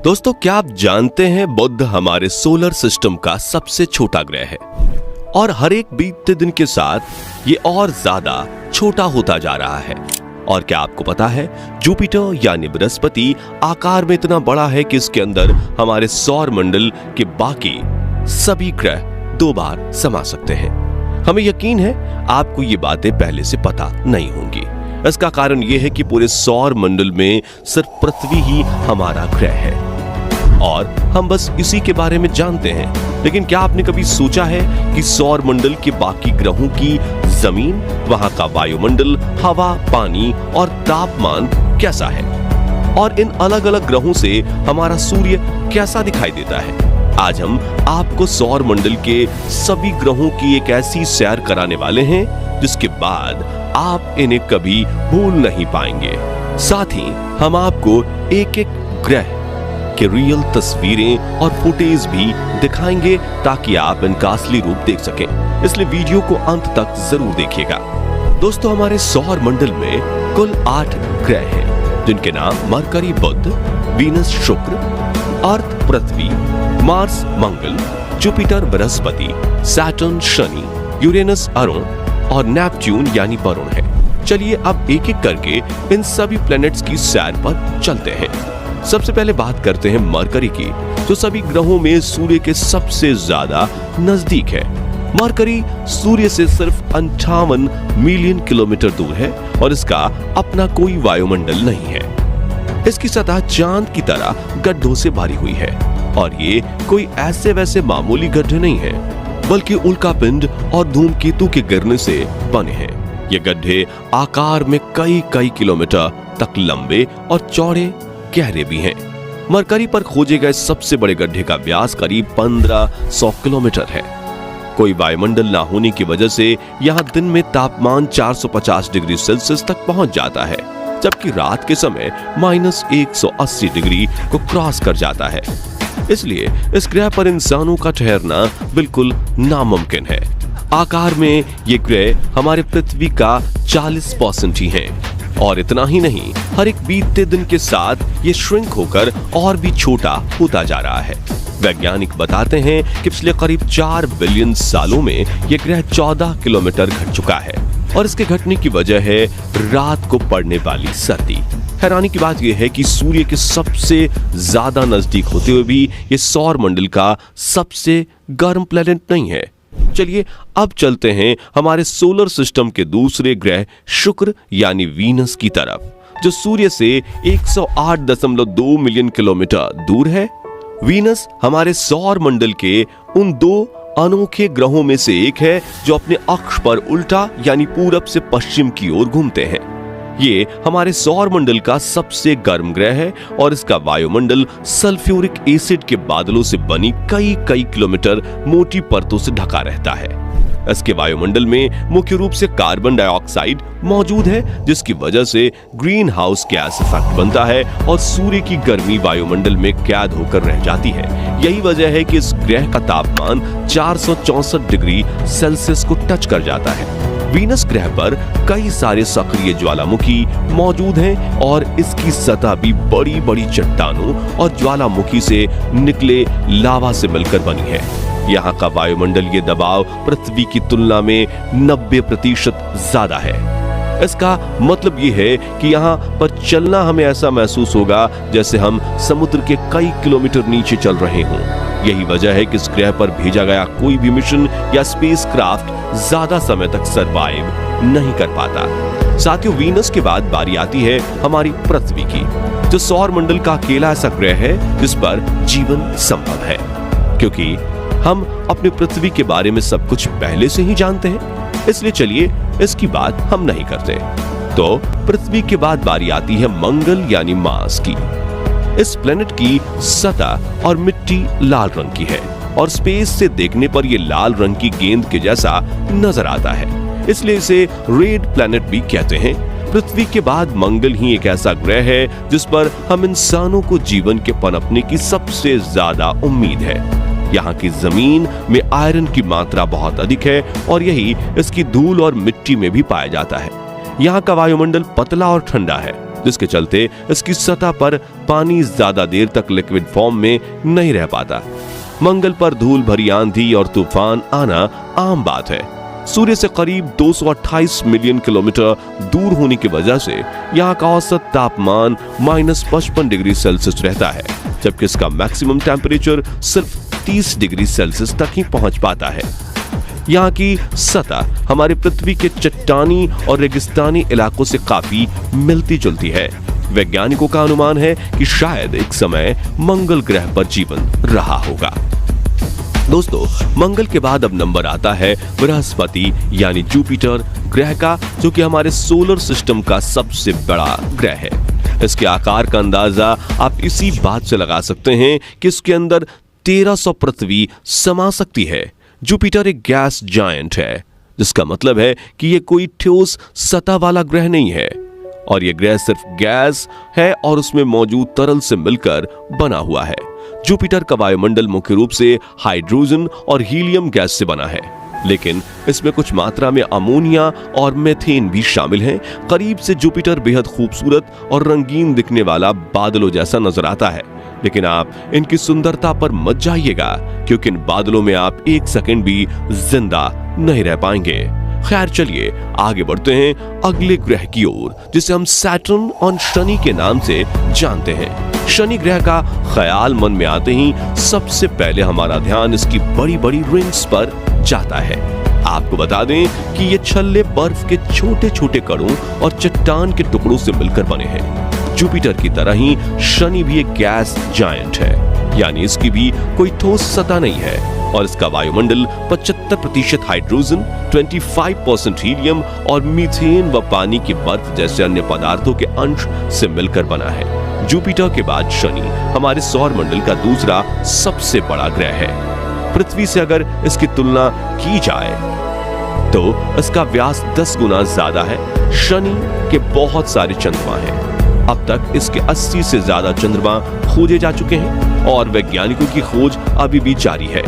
दोस्तों, क्या आप जानते हैं बुध हमारे सोलर सिस्टम का सबसे छोटा ग्रह है और हर एक बीतते दिन के साथ ये और ज्यादा छोटा होता जा रहा है। और क्या आपको पता है, जुपिटर यानी बृहस्पति आकार में इतना बड़ा है कि इसके अंदर हमारे सौर मंडल के बाकी सभी ग्रह 2 बार समा सकते हैं। हमें यकीन है आपको ये बातें पहले से पता नहीं होंगी। इसका कारण यह है कि पूरे सौर मंडल में सिर्फ पृथ्वी ही हमारा ग्रह है और हम बस इसी के बारे में जानते हैं। लेकिन क्या आपने कभी सोचा है कि सौर मंडल के बाकी ग्रहों की जमीन, वहां का वायुमंडल, हवा, पानी और तापमान कैसा है और इन अलग अलग ग्रहों से हमारा सूर्य कैसा दिखाई देता है? आज हम आपको सौर मंडल के सभी ग्रहों की एक ऐसी सैर कराने वाले हैं जिसके बाद आप इन्हें कभी भूल नहीं पाएंगे। साथ ही हम आपको एक एक ग्रह के रियल तस्वीरें और फुटेज भी दिखाएंगे ताकि आप इनका असली रूप देख सकें। इसलिए वीडियो को अंत तक जरूर देखिएगा। दोस्तों, हमारे सौर मंडल में कुल 8 ग्रह हैं जिनके नाम mercury Budh, Venus Shukra, Earth Prithvi, Mars Mangal, Jupiter Brihaspati, Saturn Shani, Uranus Arun और नेपच्यून यानी वरुण है। चलिए अब एक एक करके इन सभी प्लैनेट्स की सैर पर चलते हैं। सबसे पहले बात करते हैं मरकरी की, जो सभी ग्रहों में सूर्य के सबसे ज्यादा नजदीक है। मरकरी सूर्य से सिर्फ 58 मिलियन किलोमीटर दूर है और इसका अपना कोई वायुमंडल नहीं है। इसकी सतह चांद की तरह गड्ढों से भरी हुई है और ये कोई ऐसे वैसे मामूली गड्ढे नहीं है, बल्कि उल्कापिंड और धूमकेतु के गिरने से बने हैं। ये गड्ढे आकार में कई किलोमीटर तक लंबे और चौड़े गहरे भी हैं। मरकरी पर खोजे गए सबसे बड़े गड्ढे का व्यास करीब 1500 किलोमीटर है। कोई वायुमंडल ना होने की वजह से यहाँ दिन में तापमान 450 डिग्री सेल्सियस तक पहुंच जाता है, जबकि रात के समय -180 डिग्री को क्रॉस कर जाता है। इसलिए इस ग्रह पर इंसानों का ठहरना बिल्कुल नामुमकिन है। आकार में ये ग्रह हमारे पृथ्वी का 40% ही है और इतना ही नहीं, हर एक बीतते दिन के साथ ये श्रिंक होकर और भी छोटा होता जा रहा है। वैज्ञानिक बताते हैं कि पिछले करीब 4 बिलियन सालों में ये ग्रह 14 किलोमीटर घट चुका है और इसके घटने की वजह है रात को पड़ने वाली सर्दी। हैरानी की बात यह है कि सूर्य के सबसे ज्यादा नजदीक होते हुए भी ये सौर मंडल का सबसे गर्म प्लेनेट नहीं है। चलिए अब चलते हैं हमारे सोलर सिस्टम के दूसरे ग्रह शुक्र यानी वीनस की तरफ, जो सूर्य से 108.2 मिलियन किलोमीटर दूर है। वीनस हमारे सौर मंडल के उन 2 अनोखे ग्रहों में से एक है जो अपने अक्ष पर उल्टा यानी पूरब से पश्चिम की ओर घूमते हैं। ये हमारे सौर मंडल का सबसे गर्म ग्रह है और इसका वायुमंडल सल्फ्यूरिक एसिड के बादलों से बनी कई किलोमीटर मोटी परतों से ढका रहता है। इसके वायुमंडल में मुख्य रूप से कार्बन डाइऑक्साइड मौजूद है, जिसकी वजह से ग्रीन हाउस गैस इफेक्ट बनता है और सूर्य की गर्मी वायुमंडल में कैद होकर रह जाती है। यही वजह है कि इस ग्रह का तापमान 464 डिग्री सेल्सियस को टच कर जाता है। वीनस ग्रह पर कई सारे सक्रिय ज्वालामुखी मौजूद हैं और इसकी सतह भी बड़ी चट्टानों और ज्वालामुखी से निकले लावा से मिलकर बनी है। यहाँ का वायुमंडल ये दबाव पृथ्वी की तुलना में 90% ज्यादा है। इसका मतलब ये है कि यहाँ पर चलना हमें ऐसा महसूस होगा जैसे हम समुद्र के कई किलोमीटर नीचे चल रहे हों। यही वजह है कि इस ग्रह पर भेजा गया कोई भी मिशन या स्पेसक्राफ्ट ज्यादा समय तक सरवाइव नहीं कर पाता। साथियों, वीनस के बाद बारी आती है हमारी पृथ्वी की, जो सौर मंडल का अकेला ऐसा ग्रह है जिस पर जीवन संभव है। क्योंकि हम अपने पृथ्वी के बारे में सब कुछ पहले से ही जानते हैं, इसलिए चलिए इसकी बात हम नहीं करते। तो पृथ्वी के बाद बारी आती है मंगल यानी मार्स की। इस प्लेनेट की सतह और मिट्टी लाल रंग की है और स्पेस से देखने पर यह लाल रंग की गेंद के जैसा नजर आता है, इसलिए इसे रेड प्लेनेट भी कहते हैं। पृथ्वी के बाद मंगल ही एक ऐसा ग्रह है जिस पर हम इंसानों को जीवन के पनपने की सबसे ज्यादा उम्मीद है। यहाँ की जमीन में आयरन की मात्रा बहुत अधिक है और यही इसकी धूल और मिट्टी में भी पाया जाता है। यहाँ का वायुमंडल पतला और ठंडा है जिसके चलते इसकी सतह पर पानी ज्यादा देर तक लिक्विड फॉर्म में नहीं रह पाता। मंगल पर धूल भरी आंधी और तूफान आना आम बात है। सूर्य से करीब 228 मिलियन किलोमीटर दूर होने की वजह से यहाँ का औसत तापमान -55 डिग्री सेल्सियस रहता है, जबकि इसका मैक्सिमम टेम्परेचर सिर्फ 30 डिग्री सेल्सियस तक ही पहुंच पाता है। यहाँ की सतह हमारी पृथ्वी के चट्टानी और रेगिस्तानी इलाकों से काफी मिलती जुलती है। वैज्ञानिकों का अनुमान है कि शायद एक समय मंगल ग्रह पर जीवन रहा होगा। दोस्तों, मंगल के बाद अब नंबर आता है बृहस्पति यानी जुपिटर ग्रह का, जो कि हमारे सोलर सिस्टम का सबसे बड़ा ग्रह है। इसके आकार का अंदाजा आप इसी बात से लगा सकते हैं कि इसके अंदर 1300 पृथ्वी समा सकती है। जुपिटर एक गैस जायंट है, जिसका मतलब है कि यह कोई ठोस सतह वाला ग्रह नहीं है, और यह ग्रह सिर्फ गैस है और उसमें मौजूद तरल से मिलकर बना हुआ है। जुपिटर का वायुमंडल मुख्य रूप से हाइड्रोजन और हीलियम गैस से बना है, लेकिन इसमें कुछ मात्रा में अमोनिया और मीथेन भी शामिल हैं। करीब से जुपिटर बेहद खूबसूरत और रंगीन दिखने वाला बादलों जैसा नजर आता है, लेकिन आप इनकी सुंदरता पर मत जाइएगा, क्योंकि इन बादलों में आप एक सेकंड भी जिंदा नहीं रह पाएंगे। खैर, चलिए आगे बढ़ते हैं अगले ग्रह की ओर, जिसे हम सैटर्न और शनि के नाम से जानते हैं। शनि ग्रह का ख्याल मन में आते ही सबसे पहले हमारा ध्यान इसकी बड़ी बड़ी रिंग्स पर जाता है। आपको बता दें कि ये छल्ले बर्फ के छोटे छोटे कणों और चट्टान के टुकड़ों से मिलकर बने हैं। जुपिटर की तरह ही शनि भी एक गैस जायंट है, यानी इसकी भी कोई ठोस सतह नहीं है, और इसका वायुमंडल 75% हाइड्रोजन, 25% हीलियम और मीथेन व पानी की बर्फ जैसे अन्य पदार्थों के अंश से मिलकर बना है। जुपिटर के बाद शनि हमारे सौर मंडल का दूसरा सबसे बड़ा ग्रह है। पृथ्वी से अगर इसकी तुलना की जाए तो इसका व्यास 10 गुना ज्यादा है। शनि के बहुत सारे चंद्रमा हैं। अब तक इसके 80 से ज्यादा चंद्रमा खोजे जा चुके हैं, और वैज्ञानिकों की खोज अभी भी जारी है।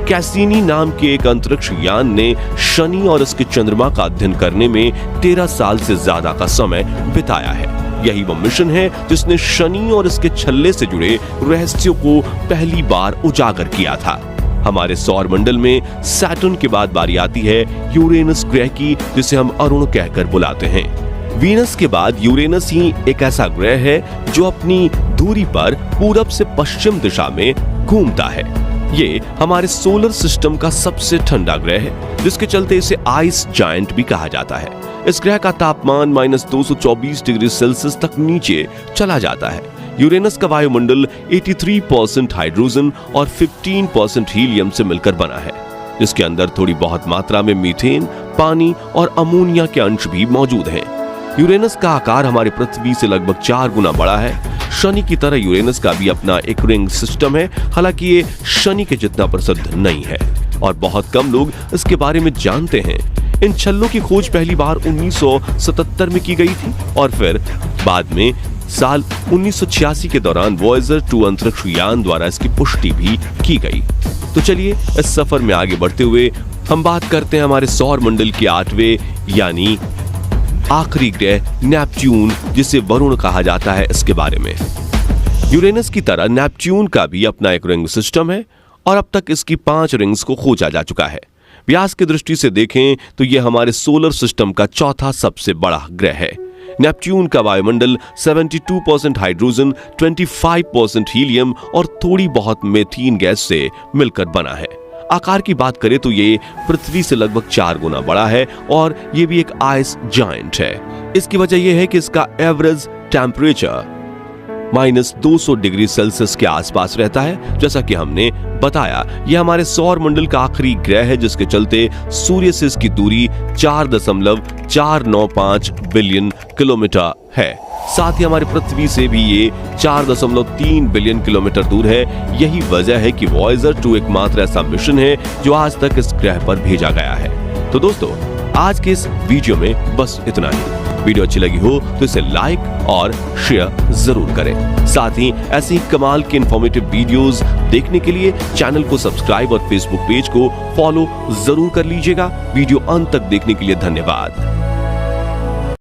कैसिनी नाम के एक अंतरिक्ष यान ने शनि और इसके चंद्रमा का अध्ययन करने में 13 साल से ज्यादा का समय बिताया है। यही वो मिशन है जिसने शनि और इसके छल्ले से जुड़े रहस्यों को पहली बार उजागर किया था। हमारे सौर मंडल में सैटर्न के बाद बारी आती है यूरेनस ग्रह की, जिसे हम अरुण कहकर बुलाते हैं। वीनस के बाद यूरेनस ही एक ऐसा ग्रह है जो अपनी दूरी पर पूरब से पश्चिम दिशा में घूमता है। ये हमारे सोलर सिस्टम का सबसे ठंडा ग्रह है, जिसके चलते इसे आइस जायंट भी कहा जाता है। इस ग्रह का तापमान -224 डिग्री सेल्सियस तक नीचे चला जाता है। यूरेनस का वायुमंडल 83% हाइड्रोजन और 15% हीलियम से मिलकर बना है, जिसके अंदर थोड़ी बहुत मात्रा में मीथेन, पानी और अमोनिया के अंश भी मौजूद हैं। यूरेनस का आकार हमारी पृथ्वी से लगभग 4 गुना बड़ा है। शनि की तरह यूरेनस का भी अपना एक रिंग सिस्टम है, हालांकि ये शनि के जितना प्रसिद्ध नहीं है और बहुत कम लोग इसके बारे में जानते हैं। इन छल्लों की खोज पहली बार 1977 में की गई थी, और फिर बाद में साल 1986 के दौरान वॉयेजर 2 अंतरिक्ष यान द्वारा इसकी पुष्टि भी की गई। तो चलिए इस सफर में आगे बढ़ते हुए हम बात करते हैं हमारे सौर मंडल के 8वें यानी आखिरी ग्रह नेपच्यून, जिसे वरुण कहा जाता है, इसके बारे में। यूरेनस की तरह नेपच्यून का भी अपना एक रिंग सिस्टम है, और अब तक इसकी 5 रिंग्स को खोजा जा चुका है। व्यास की दृष्टि से देखें तो यह हमारे सोलर सिस्टम का चौथा सबसे बड़ा ग्रह है। नेपच्यून का वायुमंडल 72% हाइड्रोजन, 25% हीलियम और थोड़ी बहुत मीथेन गैस से मिलकर बना है। आकार की बात करें तो ये पृथ्वी से लगभग 4 गुना बड़ा है, और ये भी एक आइस जायंट है। इसकी वजह यह है कि इसका एवरेज टेम्परेचर -200 डिग्री सेल्सियस के आसपास रहता है। जैसा कि हमने बताया, यह हमारे सौर मंडल का आखिरी ग्रह है, जिसके चलते सूर्य से इसकी दूरी 4.495 बिलियन किलोमीटर है। साथ ही हमारी पृथ्वी से भी ये 4.3 बिलियन किलोमीटर दूर है। यही वजह है कि वॉयेजर 2 एकमात्र ऐसा मिशन है जो आज तक इस ग्रह पर भेजा गया है। तो दोस्तों, आज के इस वीडियो में बस इतना ही। वीडियो अच्छी लगी हो तो इसे लाइक और शेयर जरूर करें। साथ ही ऐसी कमाल के इंफॉर्मेटिव वीडियोस देखने के लिए चैनल को सब्सक्राइब और फेसबुक पेज को फॉलो जरूर कर लीजिएगा। वीडियो अंत तक देखने के लिए धन्यवाद।